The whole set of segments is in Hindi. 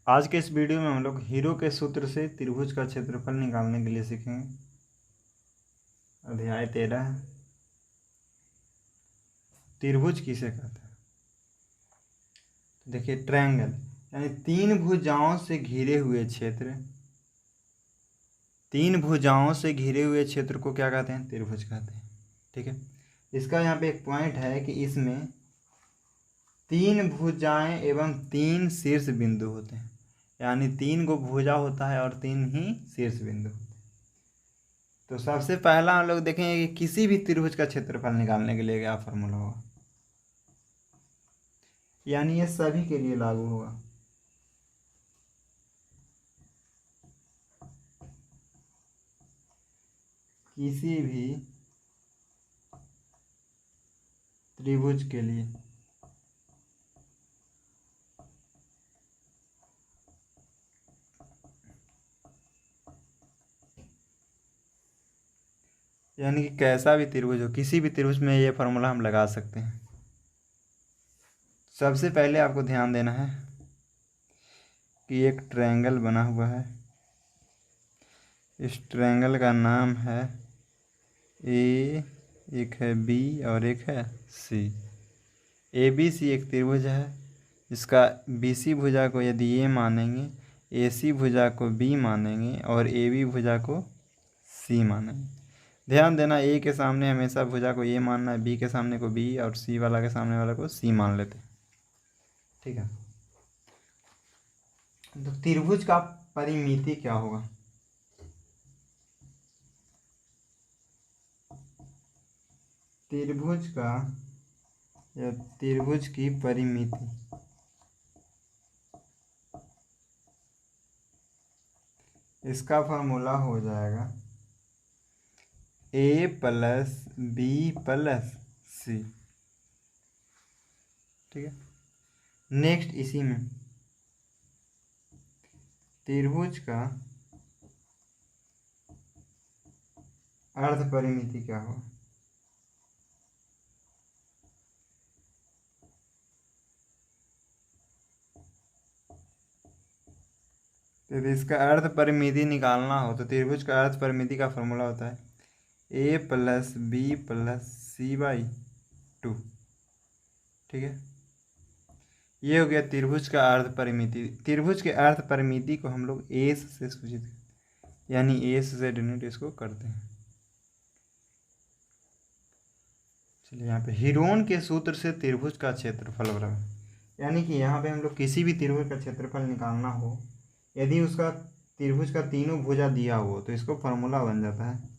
आज के इस वीडियो में हम लोग हीरो के सूत्र से त्रिभुज का क्षेत्रफल निकालने के लिए सीखेंगे। अध्याय 13, त्रिभुज किसे कहते हैं। तो देखिए, ट्रायंगल यानी तीन भुजाओं से घिरे हुए क्षेत्र, तीन भुजाओं से घिरे हुए क्षेत्र को क्या कहते हैं? त्रिभुज कहते हैं। ठीक है, इसका यहाँ पे एक पॉइंट है कि इसमें तीन भुजाएं एवं तीन शीर्ष बिंदु होते हैं, यानी तीन गो भुजा होता है और तीन ही शीर्ष बिंदु होते हैं। तो सबसे पहला हम लोग देखेंगे कि किसी भी त्रिभुज का क्षेत्रफल निकालने के लिए क्या फॉर्मूला होगा, यानी ये सभी के लिए लागू होगा। किसी भी त्रिभुज के लिए यानी कि कैसा भी त्रिभुज हो, किसी भी त्रिभुज में ये फार्मूला हम लगा सकते हैं। सबसे पहले आपको ध्यान देना है कि एक ट्रायंगल बना हुआ है। इस ट्रायंगल का नाम है ए, एक है बी और एक है सी। ए बी सी एक त्रिभुज है। इसका बी सी भुजा को यदि ए मानेंगे, ए सी भुजा को बी मानेंगे और ए बी भुजा को सी मानेंगे। ध्यान देना, ए के सामने हमेशा भुजा को ए मानना है, बी के सामने को बी और सी वाला के सामने वाला को सी मान लेते हैं। ठीक है, तो त्रिभुज का परिमिति क्या होगा? त्रिभुज का या त्रिभुज की परिमिति इसका फॉर्मूला हो जाएगा ए प्लस बी प्लस सी। ठीक है, नेक्स्ट इसी में त्रिभुज का अर्ध परिमिति क्या होगा? यदि इसका अर्ध परिमिति निकालना हो तो त्रिभुज का अर्ध परिमिति का फॉर्मूला होता है A plus B plus C by 2। ठीक है, ये हो गया त्रिभुज का अर्ध परिमिति। त्रिभुज के अर्ध परिमिति को हम लोग एस से सूचित करते हैं, यानी एस से डिनोट इसको करते हैं। चलिए, यहाँ पे हीरोन के सूत्र से त्रिभुज का क्षेत्रफल बराबर, यानी कि यहाँ पे हम लोग किसी भी त्रिभुज का क्षेत्रफल निकालना हो, यदि उसका त्रिभुज का तीनों भुजा दिया हो तो इसको फॉर्मूला बन जाता है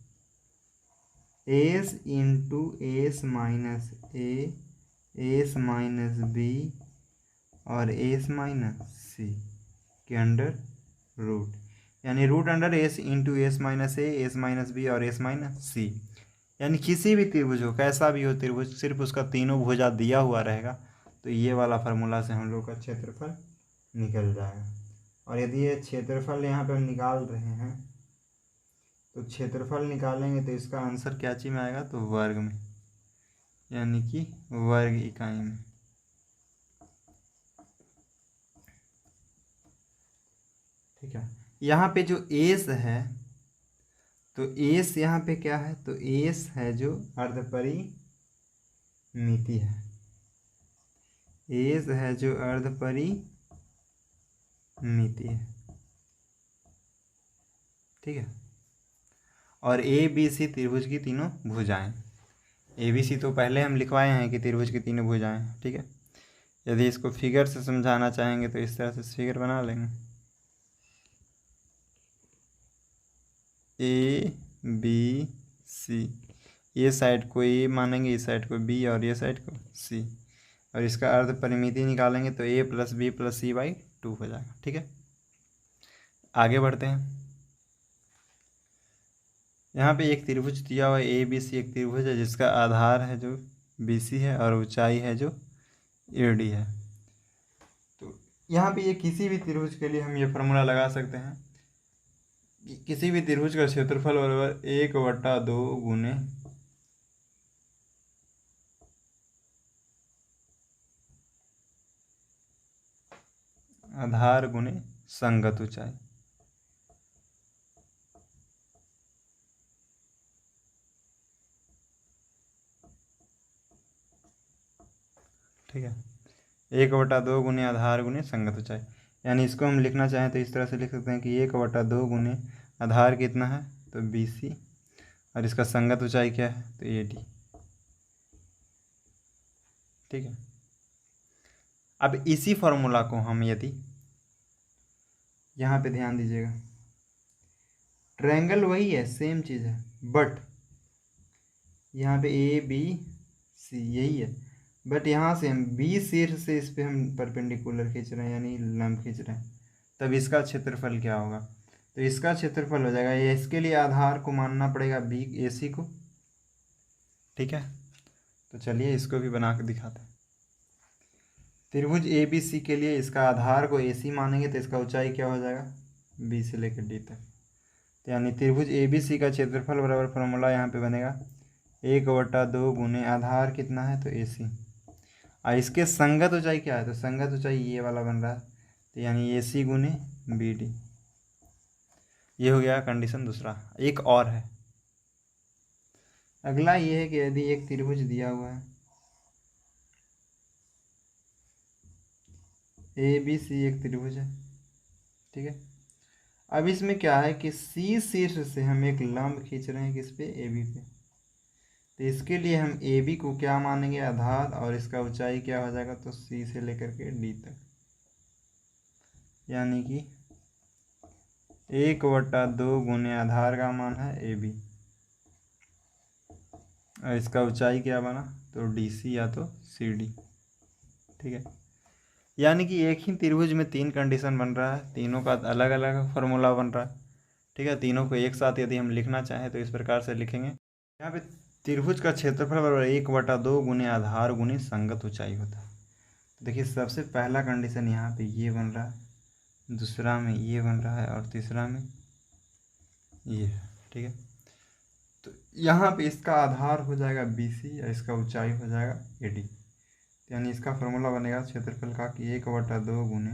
S into S minus A, S minus B और एस माइनस सी के अंडर रूट, यानी root under S into S minus A, S minus B और एस माइनस सी। यानी किसी भी त्रिभुज हो, कैसा भी हो त्रिभुज, सिर्फ उसका तीनों भुजा दिया हुआ रहेगा तो ये वाला फार्मूला से हम लोग का क्षेत्रफल निकल जाएगा। और यदि ये क्षेत्रफल यहाँ पे हम निकाल रहे हैं तो क्षेत्रफल निकालेंगे तो इसका आंसर क्या चीज में आएगा? तो वर्ग में, यानी कि वर्ग इकाई में। ठीक है, यहाँ पे जो एस है तो एस यहाँ पे क्या है? तो एस है जो अर्ध परिमिति है, एस है जो अर्ध परिमिति है। ठीक है, और ए बी सी त्रिभुज की तीनों भुजाएं। ए बी सी तो पहले हम लिखवाए हैं कि त्रिभुज की तीनों भुजाएं। ठीक है, यदि इसको फिगर से समझाना चाहेंगे तो इस तरह से फिगर बना लेंगे। ए बी सी, ये साइड को ए मानेंगे, इस साइड को बी और ये साइड को सी, और इसका अर्ध परिमिति निकालेंगे तो A plus B plus C by 2 हो जाएगा। ठीक है, आगे बढ़ते हैं। यहाँ पे एक त्रिभुज दिया हुआ है ए बी सी, एक त्रिभुज है जिसका आधार है जो बी सी है और ऊंचाई है जो ए डी है। तो यहाँ पे ये किसी भी त्रिभुज के लिए हम ये फार्मूला लगा सकते हैं, किसी भी त्रिभुज का क्षेत्रफल बराबर 1/2 गुने आधार गुने संगत ऊंचाई। ठीक है, 1/2 गुने आधार गुने संगत ऊंचाई। यानी इसको हम लिखना चाहें तो इस तरह से लिख सकते हैं कि 1/2 गुने आधार कितना है तो BC, और इसका संगत ऊंचाई क्या है तो AD। ठीक है, अब इसी फॉर्मूला को हम यदि यहाँ पे ध्यान दीजिएगा, ट्रायंगल वही है, सेम चीज़ है, बट यहाँ पे ABC यही है, बट यहाँ से हम B शीर्ष से इस पे हम परपेंडिकुलर खींच रहे हैं यानी लंब खींच रहे हैं, तब इसका क्षेत्रफल क्या होगा तो इसका क्षेत्रफल हो जाएगा, ये इसके लिए आधार को मानना पड़ेगा AC को। ठीक है, तो चलिए इसको भी बना के दिखाते हैं। त्रिभुज ABC के लिए इसका आधार को AC मानेंगे तो इसका ऊंचाई क्या हो जाएगा B से लेकर D तक। तो यानी त्रिभुज ABC का क्षेत्रफल बराबर फॉर्मूला यहाँ पे बनेगा 1/2 गुने आधार कितना है तो AC, और इसके संगत ऊंचाई क्या है तो संगत ऊंचाई ये वाला बन रहा है, तो यानी AC गुने BD। ये हो गया कंडीशन दूसरा। एक और है, अगला ये है कि यदि एक त्रिभुज दिया हुआ है ABC, एक त्रिभुज है। ठीक है, अब इसमें क्या है कि C शीर्ष से हम एक लंब खींच रहे हैं किस पे AB पे, तो इसके लिए हम AB को क्या मानेंगे आधार, और इसका ऊंचाई क्या हो जाएगा तो C से लेकर के D तक, यानी कि 1/2 गुने आधार का मान है AB, और इसका ऊंचाई क्या बना तो DC या तो CD। ठीक है, यानी कि एक ही त्रिभुज में 3 कंडीशन बन रहा है, तीनों का अलग अलग फार्मूला बन रहा है। ठीक है, तीनों को एक साथ यदि हम लिखना चाहें तो इस प्रकार से लिखेंगे। यहाँ पे त्रिभुज का क्षेत्रफल बराबर 1/2 गुने आधार गुने संगत ऊंचाई होता है। तो देखिए सबसे पहला कंडीशन यहाँ पे ये बन रहा है, दूसरा में ये बन रहा है, और तीसरा में ये है। ठीक है, तो यहाँ पे इसका आधार हो जाएगा BC और इसका ऊंचाई हो जाएगा AD। यानी इसका फॉर्मूला बनेगा क्षेत्रफल का कि 1/2 गुने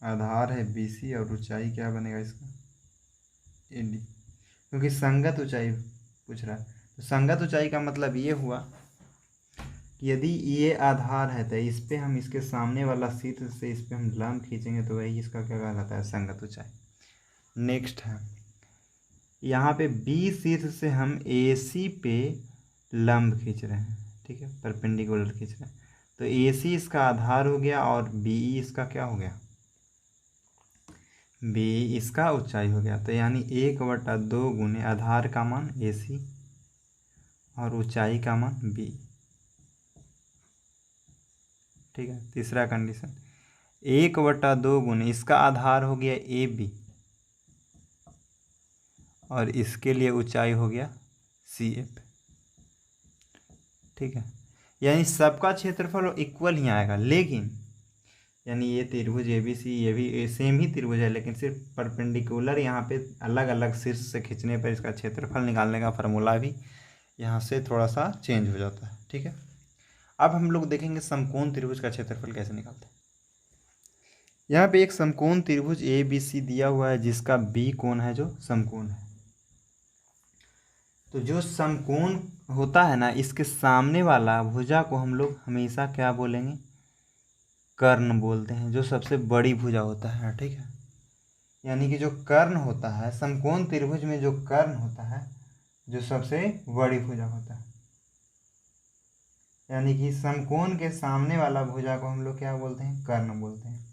आधार है BC और ऊंचाई क्या बनेगा इसका AD, क्योंकि संगत ऊंचाई पूछ रहा है। तो संगत ऊंचाई का मतलब ये हुआ कि यदि ये आधार है तो इस पे हम इसके सामने वाला शीर्ष से इस पे हम लंब खींचेंगे तो वही इसका क्या कहलाता है संगत ऊंचाई। नेक्स्ट है यहाँ पे B शीर्ष से हम AC पे लंब खींच रहे हैं। ठीक है, परपेंडिकुलर खींच रहे हैं, तो AC इसका आधार हो गया और BE इसका क्या हो गया BE इसका ऊंचाई हो गया। तो यानी 1/2 गुने आधार का मान AC और ऊंचाई का मान BE। ठीक है, तीसरा कंडीशन 1/2 गुने इसका आधार हो गया AB और इसके लिए ऊंचाई हो गया CF। ठीक है, यानी सबका क्षेत्रफल इक्वल ही आएगा, लेकिन यानी ये त्रिभुज ABC ये भी सेम ही त्रिभुज है, लेकिन सिर्फ परपेंडिकुलर यहाँ पे अलग अलग शीर्ष से खींचने पर इसका क्षेत्रफल निकालने का फार्मूला भी यहाँ से थोड़ा सा चेंज हो जाता है। ठीक है, अब हम लोग देखेंगे समकोण त्रिभुज का क्षेत्रफल कैसे निकालते हैं। यहाँ पे एक समकोण त्रिभुज ABC दिया हुआ है जिसका B कोण है जो समकोण है। तो जो समकोण होता है ना, इसके सामने वाला भुजा को हम लोग हमेशा क्या बोलेंगे कर्ण बोलते हैं, जो सबसे बड़ी भुजा होता है। ठीक है, यानी कि जो कर्ण होता है समकोण त्रिभुज में, जो कर्ण होता है जो सबसे बड़ी भुजा होता है, यानी कि समकोण के सामने वाला भुजा को हम लोग क्या बोलते हैं कर्ण बोलते हैं।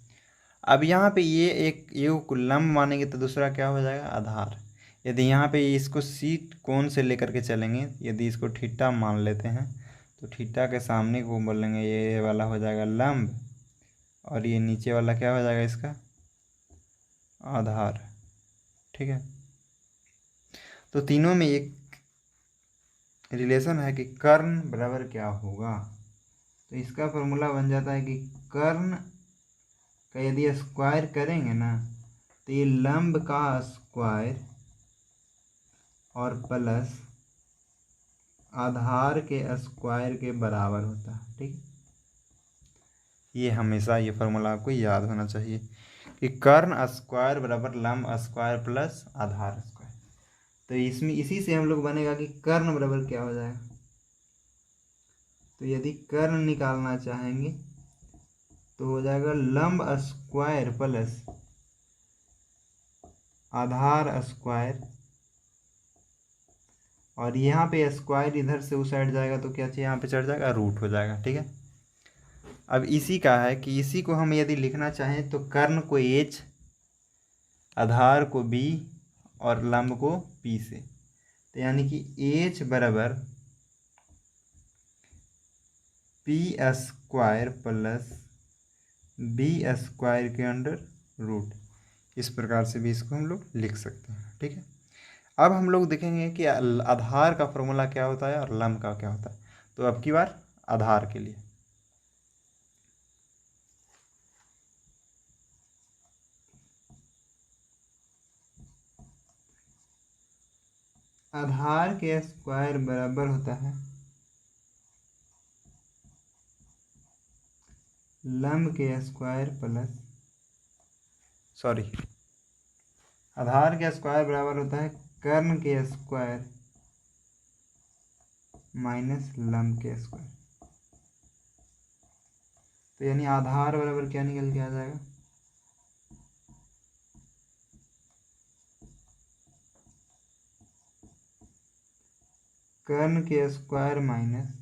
अब यहाँ पे ये एक को लंब मानेंगे तो दूसरा क्या हो जाएगा आधार। यदि यहाँ पे इसको C कोण से लेकर के चलेंगे, यदि इसको थीटा मान लेते हैं तो थीटा के सामने को बोलेंगे ये वाला हो जाएगा लंब, और ये नीचे वाला क्या हो जाएगा इसका आधार। ठीक है, तो तीनों में एक रिलेशन है कि कर्ण बराबर क्या होगा, तो इसका फॉर्मूला बन जाता है कि कर्ण का यदि स्क्वायर करेंगे ना तो ये लंब का स्क्वायर और प्लस आधार के स्क्वायर के बराबर होता है। ठीक, ये हमेशा ये फार्मूला आपको याद होना चाहिए, कि कर्ण स्क्वायर बराबर लंब स्क्वायर प्लस आधार स्क्वायर। तो इसमें इसी से हम लोग बनेगा कि कर्ण बराबर क्या हो जाएगा। तो यदि कर्ण निकालना चाहेंगे तो हो जाएगा लंब स्क्वायर प्लस आधार स्क्वायर, और यहाँ पे स्क्वायर इधर से उस साइड जाएगा तो क्या चाहिए, यहाँ पे चढ़ जाएगा रूट हो जाएगा। ठीक है, अब इसी का है कि इसी को हम यदि लिखना चाहें तो कर्ण को h, आधार को b और लंब को p से, तो यानी कि h बराबर p square plus b square के अंडर रूट, इस प्रकार से भी इसको हम लोग लिख सकते हैं। ठीक है, अब हम लोग देखेंगे कि आधार का फॉर्मूला क्या होता है और लंब का क्या होता है। तो अब की बार आधार के लिए आधार के स्क्वायर बराबर होता है लंब के स्क्वायर प्लस, सॉरी, आधार के स्क्वायर बराबर होता है कर्ण के स्क्वायर माइनस लंब के स्क्वायर। तो यानी आधार बराबर क्या निकल के आ जाएगा, कर्ण के स्क्वायर माइनस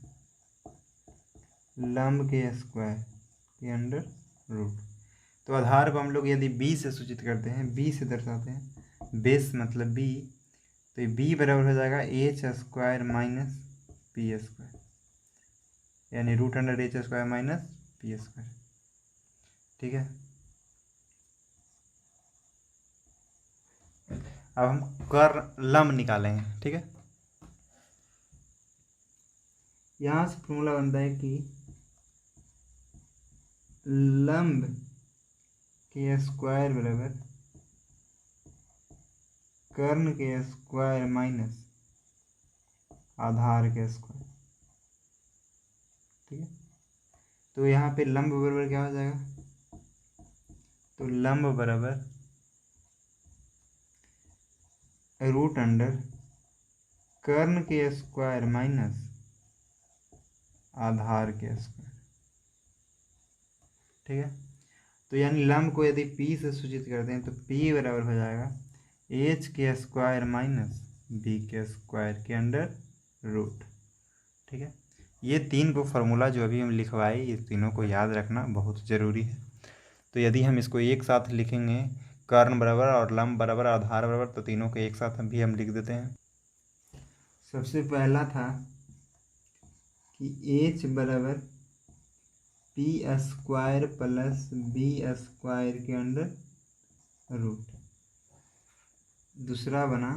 लंब के स्क्वायर के अंडर रूट। तो आधार को हम लोग यदि b से सूचित करते हैं, b से दर्शाते हैं, बेस मतलब b, तो ये b बराबर हो जाएगा h square minus P square, यानी root under h square minus P square. ठीक है, अब हम कर्ण लंब निकालेंगे। ठीक है, यहाँ से फॉर्मूला बनता है कि लंब के स्क्वायर बराबर कर्ण के स्क्वायर माइनस आधार के स्क्वायर। ठीक है, तो यहाँ पे लंब बराबर क्या हो जाएगा, तो लंब बराबर रूट अंडर कर्ण के स्क्वायर माइनस आधार के स्क्वायर। ठीक है, तो यानी लंब को यदि p से सूचित करते हैं तो p बराबर हो जाएगा h के स्क्वायर माइनस b के स्क्वायर के अंडर रूट। ठीक है, ये तीन को फार्मूला जो अभी हम लिखवाए, ये तीनों को याद रखना बहुत ज़रूरी है। तो यदि हम इसको एक साथ लिखेंगे, कर्ण बराबर और लंब बराबर आधार बराबर, तो तीनों को एक साथ भी हम लिख देते हैं। सबसे पहला था कि h बराबर P square plus B square के अंडर रूट। दूसरा बना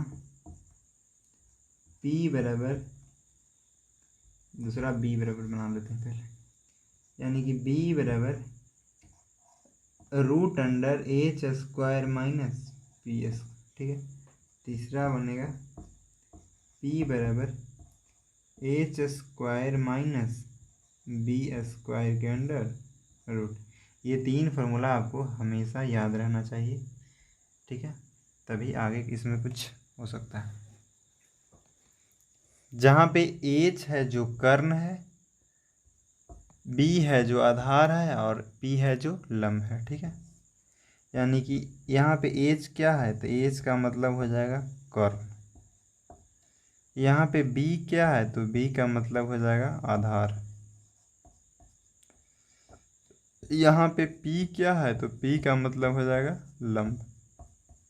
p बराबर, दूसरा b बराबर बना लेते हैं पहले, यानी कि b बराबर root under h square minus P S. ठीक है, तीसरा बनेगा p बराबर h square minus B square के अंडर रूट। ये तीन फार्मूला आपको हमेशा याद रहना चाहिए। ठीक है, तभी आगे इसमें कुछ हो सकता है। जहाँ पे h है जो कर्ण है, b है जो आधार है, और p है जो लंब है। ठीक है, यानी कि यहाँ पे h क्या है, तो h का मतलब हो जाएगा कर्ण। यहाँ पे b क्या है, तो b का मतलब हो जाएगा आधार। यहाँ पे p क्या है, तो p का मतलब हो जाएगा लंब।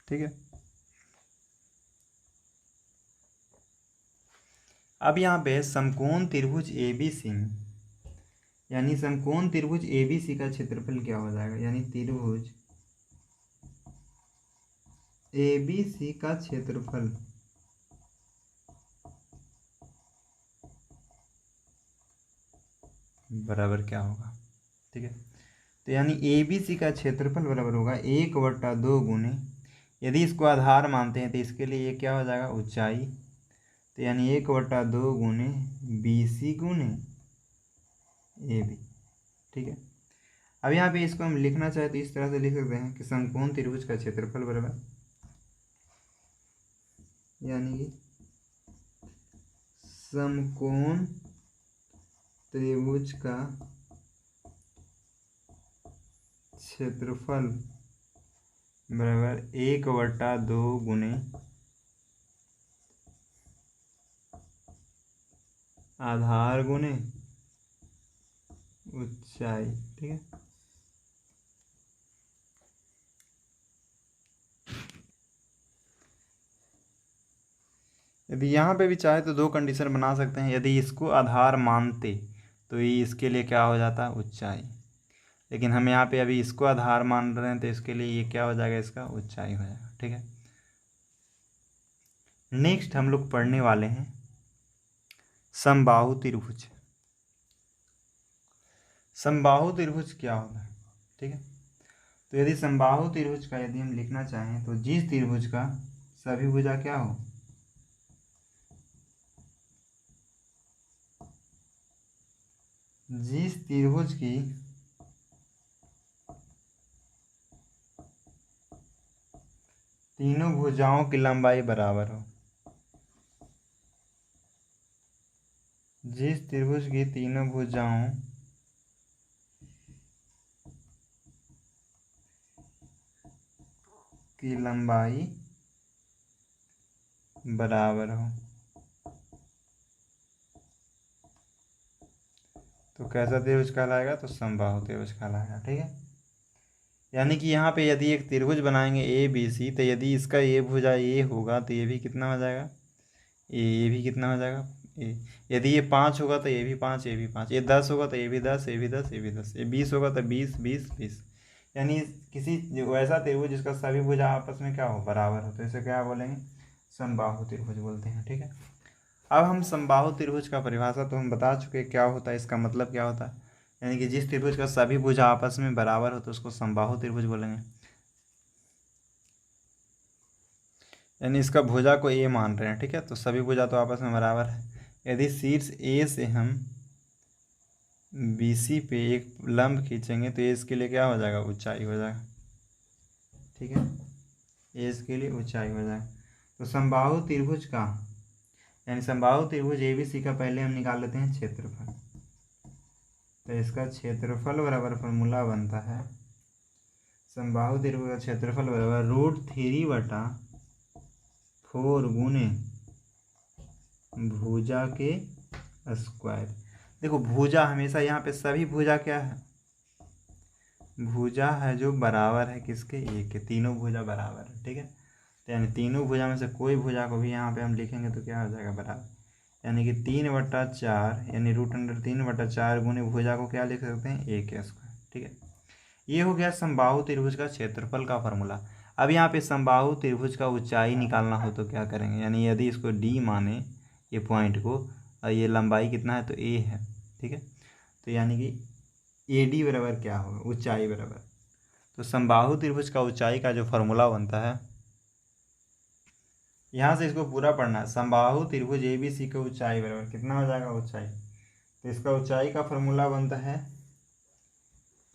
ठीक है, अब यहाँ पे समकोण त्रिभुज ABC, यानी समकोण त्रिभुज ABC का क्षेत्रफल क्या हो जाएगा, यानी त्रिभुज ABC का क्षेत्रफल बराबर क्या होगा। ठीक है, तो यानी ABC का क्षेत्रफल बराबर होगा 1/2 गुने, यदि इसको आधार मानते हैं तो इसके लिए ये क्या हो जाएगा, ऊंचाई, तो यानी 1/2 गुने BC गुने AB। ठीक है, अब यहाँ पे इसको हम लिखना चाहे तो इस तरह से लिख सकते हैं कि समकोण त्रिभुज का क्षेत्रफल बराबर, यानी कि समकोण त्रिभुज का क्षेत्रफल बराबर 1/2 गुने आधार गुने ऊंचाई। ठीक है, यदि यहाँ पे भी चाहे तो दो कंडीशन बना सकते हैं। यदि इसको आधार मानते तो ये इसके लिए क्या हो जाता, ऊंचाई। लेकिन हम यहाँ पे अभी इसको आधार मान रहे हैं तो इसके लिए ये क्या हो जाएगा, इसका ऊंचाई हो जाएगा। ठीक है, नेक्स्ट हम लोग पढ़ने वाले हैं समबाहु त्रिभुज। समबाहु त्रिभुज क्या होता है? ठीक है, तो यदि समबाहु त्रिभुज का यदि हम लिखना चाहें तो जिस त्रिभुज का सभी भुजा क्या हो, जिस त्रिभुज की तीनों भुजाओं की लंबाई बराबर हो, जिस त्रिभुज की तीनों भुजाओं की लंबाई बराबर हो, तो कैसा त्रिभुज कहलाएगा, तो समबाहु त्रिभुज कहलाएगा। ठीक है, यानी कि यहाँ पे यदि एक त्रिभुज बनाएंगे ए बी सी, तो यदि इसका ये भुजा ए होगा तो ये भी कितना हो जाएगा, ये भी कितना हो जाएगा, ए। यदि ये 5 होगा तो ये भी 5, ये भी 5, ये 10 होगा तो ये भी 10, ये भी 10, ये भी 10, ये 20 होगा तो 20 20 20। यानी किसी वैसा त्रिभुज जिसका सभी भुजा आपस में क्या हो, बराबर हो, तो इसे क्या बोलेंगे, समबाहु त्रिभुज बोलते हैं। ठीक है, अब हम समबाहु त्रिभुज का परिभाषा तो हम बता चुके क्या होता है, इसका मतलब क्या होता है, यानी कि जिस त्रिभुज का सभी भुजा आपस में बराबर हो तो उसको समबाहु त्रिभुज बोलेंगे। यानी इसका भुजा को ए मान रहे हैं। ठीक है, तो सभी भुजा तो आपस में बराबर है। यदि शीर्ष ए से हम बी सी पे एक लंब खींचेंगे तो ये इसके लिए क्या हो जाएगा, ऊंचाई हो जाएगा। ठीक है, ये इसके लिए ऊंचाई हो जाएगा। तो समबाहु त्रिभुज का यानी समबाहु त्रिभुज ए बी सी का पहले हम निकाल लेते हैं क्षेत्रफल। तो इसका क्षेत्रफल बराबर फॉर्मूला बनता है, समबाहु त्रिभुज का क्षेत्रफल बराबर √3/4 गुने भुजा के स्क्वायर। देखो भुजा हमेशा यहाँ पे सभी भुजा क्या है, भुजा है जो बराबर है किसके, एक के, तीनों भुजा बराबर है। ठीक है, तो यानी तीनों भुजा में से कोई भुजा को भी यहाँ पे हम लिखेंगे तो क्या हो जाएगा, बराबर। यानी कि 3/4 यानी √3/4 गुने भुजा को क्या लिख सकते हैं, ए के स्क्वायर। ठीक है, ये हो गया समबाहु त्रिभुज का क्षेत्रफल का फॉर्मूला। अब यहाँ पे समबाहु त्रिभुज का ऊंचाई निकालना हो तो क्या करेंगे, यानी यदि इसको डी माने ये पॉइंट को, और ये लंबाई कितना है तो ए है। ठीक है, तो यानी कि ए डी बराबर क्या होगा, ऊंचाई बराबर। तो समबाहु त्रिभुज का ऊंचाई का जो फॉर्मूला बनता है, यहाँ से इसको पूरा पढ़ना है, समबाहु त्रिभुज ए बी सी का ऊंचाई बराबर कितना हो जाएगा, ऊंचाई। तो इसका ऊंचाई का फॉर्मूला बनता है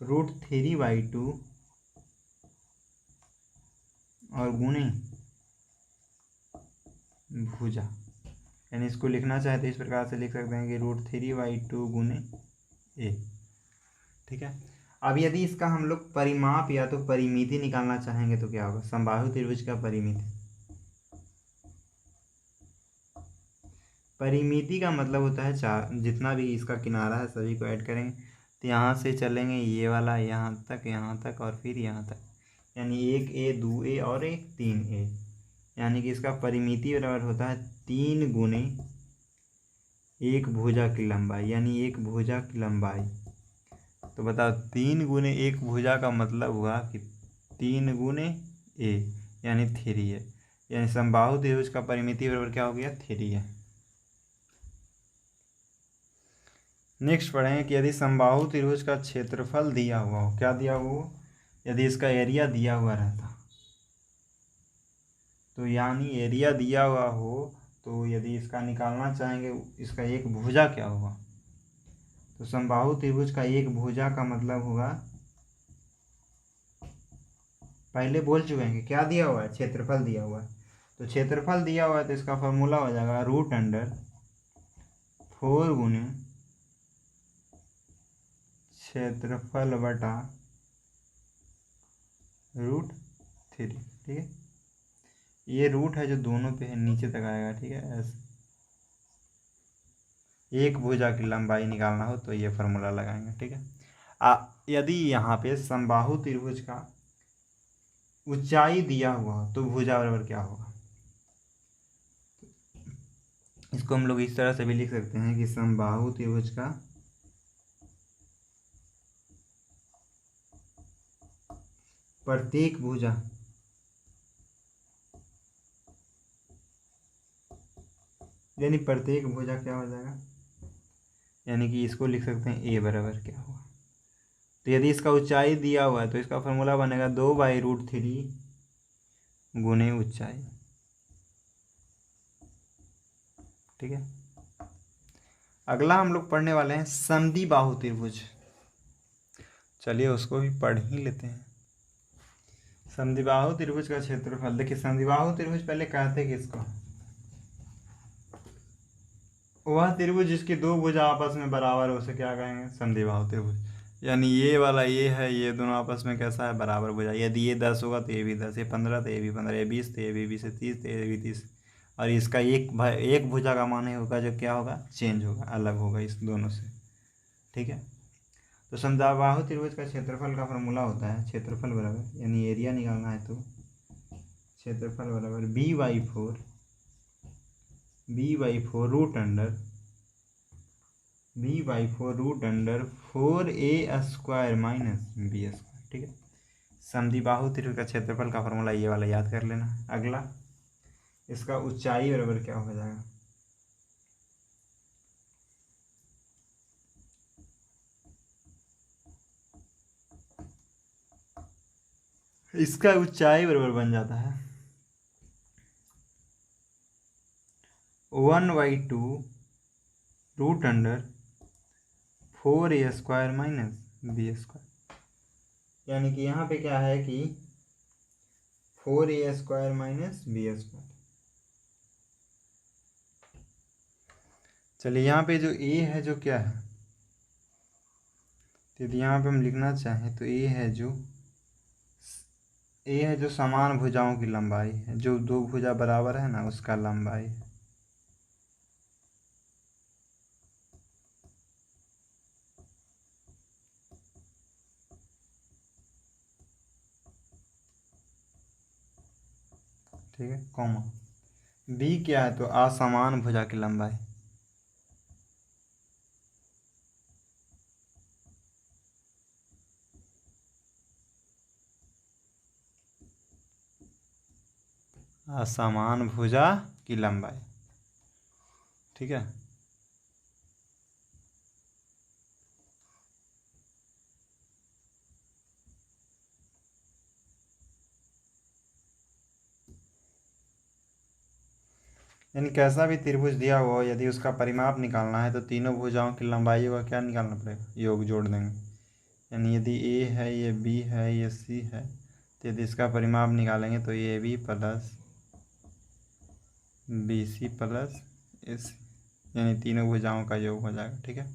√3/2 और गुणे भुजा। यानी इसको लिखना चाहे तो इस प्रकार से लिख सकते हैं कि √3/2 गुने ए। ठीक है, अब यदि इसका हम लोग परिमाप या तो परिमिति निकालना चाहेंगे तो क्या होगा, समबाहु त्रिभुज का परिमिति। परिमिति का मतलब होता है चार, जितना भी इसका किनारा है सभी को ऐड करेंगे तो यहाँ से चलेंगे ये वाला यहाँ तक और फिर यहाँ तक, यानी 1a 2a और 3a। यानी कि इसका परिमिति बराबर होता है 3 गुने एक भुजा की लंबाई, यानी एक भुजा की लंबाई। तो बताओ 3 गुने एक भुजा का मतलब हुआ कि 3 गुने a यानी 3 है। यानी समबाहु त्रिभुज का परिमिति बराबर क्या हो गया, 3 है। नेक्स्ट पढ़ेंगे कि यदि समबाहु त्रिभुज का क्षेत्रफल दिया हुआ हो, क्या दिया हुआ हो, यदि इसका एरिया दिया हुआ रहता, तो यानी एरिया दिया हुआ हो तो यदि इसका निकालना चाहेंगे इसका एक भुजा क्या होगा, तो समबाहु त्रिभुज का एक भुजा का मतलब होगा पहले बोल चुके हैं कि क्या दिया हुआ है, क्षेत्रफल दिया हुआ है। तो क्षेत्रफल दिया हुआ है तो इसका फॉर्मूला हो जाएगा √4 गुने क्षेत्रफल बटा √3। ठीक है, ये रूट है जो दोनों पे है, नीचे तक आएगा। ठीक है, ऐसे एक भुजा की लंबाई निकालना हो तो ये फार्मूला लगाएंगे। ठीक है, यदि यहाँ पे समबाहु त्रिभुज का ऊंचाई दिया हुआ हो तो भुजा बराबर क्या होगा, इसको हम लोग इस तरह से भी लिख सकते हैं कि समबाहु त्रिभुज का प्रत्येक भुजा यानी प्रत्येक भुजा क्या हो जाएगा, यानी कि इसको लिख सकते हैं ए बराबर क्या होगा। तो यदि इसका ऊंचाई दिया हुआ है तो इसका फॉर्मूला बनेगा 2/√3 गुने ऊंचाई। ठीक है, अगला हम लोग पढ़ने वाले हैं समद्विबाहु त्रिभुज। चलिए उसको भी पढ़ ही लेते हैं। समद्विबाहु त्रिभुज का क्षेत्रफल, देखिए समद्विबाहु त्रिभुज पहले कहते किसको, वह त्रिभुज जिसकी दो भुजा आपस में बराबर हो, उसे क्या कहेंगे, समद्विबाहु त्रिभुज। यानी ये वाला ये है, ये दोनों आपस में कैसा है, बराबर भुजा। यदि ये 10 होगा तो ये भी 10, ये 15 तो ये भी 15, ये 20 तो ये भी 20, 30 तो ये भी 30। और इसका एक भुजा का मान ही होगा जो क्या होगा, चेंज होगा, अलग होगा इस दोनों से। ठीक है, तो समद्विबाहु त्रिभुज का क्षेत्रफल का फॉर्मूला होता है क्षेत्रफल बराबर, यानी एरिया निकालना है तो क्षेत्रफल बराबर b/4 4a² माइनस b²। ठीक है, समद्विबाहु त्रिभुज का क्षेत्रफल का फॉर्मूला ये वाला याद कर लेना। अगला, इसका ऊंचाई बराबर क्या हो जाएगा, इसका ऊंचाई बराबर बन जाता है 1/2 √4a² माइनस b²। यानी कि यहाँ पे क्या है कि 4a² माइनस b²। चलिए यहाँ पे जो a है जो क्या है, यदि यहाँ पे हम लिखना चाहें तो a है जो समान भुजाओं की लंबाई है, जो दो भुजा बराबर है ना उसका लंबाई है। ठीक है, कॉमा b क्या है, तो असमान भुजा की लंबाई। असमान भुजा की लंबाई। ठीक है, यानी कैसा भी त्रिभुज दिया हुआ हो, यदि उसका परिमाप निकालना है तो तीनों भुजाओं की लंबाई का क्या निकालना पड़ेगा, योग जोड़ देंगे। यानी यदि a है, ये b है, ये c है, तो यदि इसका परिमाप निकालेंगे तो ये b plus bc plus ac, यानी तीनों भुजाओं का योग हो जाएगा। ठीक है,